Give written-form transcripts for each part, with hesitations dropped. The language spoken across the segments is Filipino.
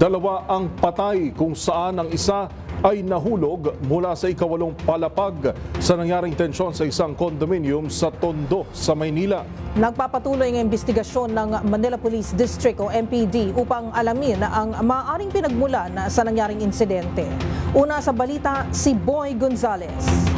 Dalawa ang patay kung saan ang isa ay nahulog mula sa ikawalong palapag sa nangyaring tensyon sa isang condominium sa Tondo, sa Maynila. Nagpapatuloy ang investigasyon ng Manila Police District o MPD upang alamin ang maaaring pinagmulan sa nangyaring insidente. Una sa balita, si Boy Gonzales.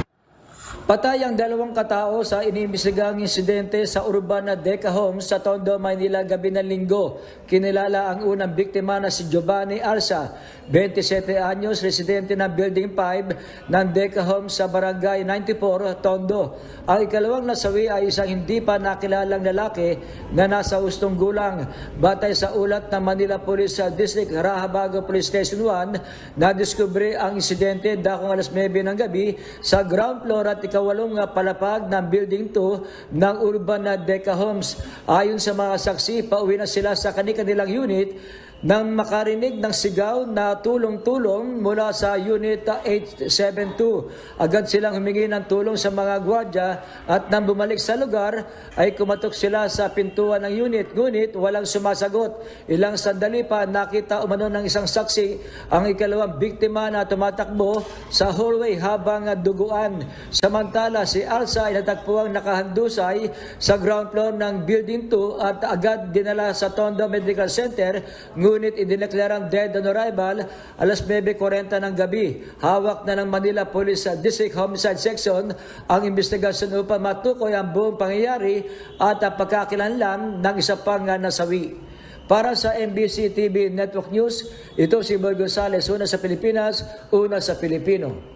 Patay ang dalawang katao sa iniimbestigang insidente sa Urbana Deca Homes sa Tondo, Maynila gabi ng Linggo. Kinilala ang unang biktima na si Giovanni Arsa, 27 anyos, residente ng Building 5 ng Deca Homes sa Barangay 94, Tondo. Ang ikalawang nasawi ay isang hindi pa nakilalang lalaki na nasa hustong gulang. Batay sa ulat ng Manila Police District Rahabago Police Station 1, nadiskubre ang insidente dakong alas 9 ng gabi sa ground floor at ikawalong palapag ng Building 2 ng Urbana Deca Homes. Ayon sa mga saksi, pauwi na sila sa kanilang unit nang makarinig ng sigaw na tulong-tulong mula sa Unit 872. Agad silang humingi ng tulong sa mga gwardya at nang bumalik sa lugar ay kumatok sila sa pintuan ng unit, ngunit walang sumasagot. Ilang sandali pa nakita umano ng isang saksi ang ikalawang biktima na tumatakbo sa hallway habang duguan. Samantala si Alsa ay natagpuang nakahandusay sa ground floor ng Building 2 at agad dinala sa Tondo Medical Center, ngunit idineklarang dead on arrival alas 9:40 ng gabi. Hawak na ng Manila Police District Homicide Section ang investigasyon upang matukoy ang buong pangyayari at pagkakilanlan ng isa pang nasawi. Para sa MBC TV Network News, ito si Boy Gonzales, una sa Pilipinas, una sa Pilipino.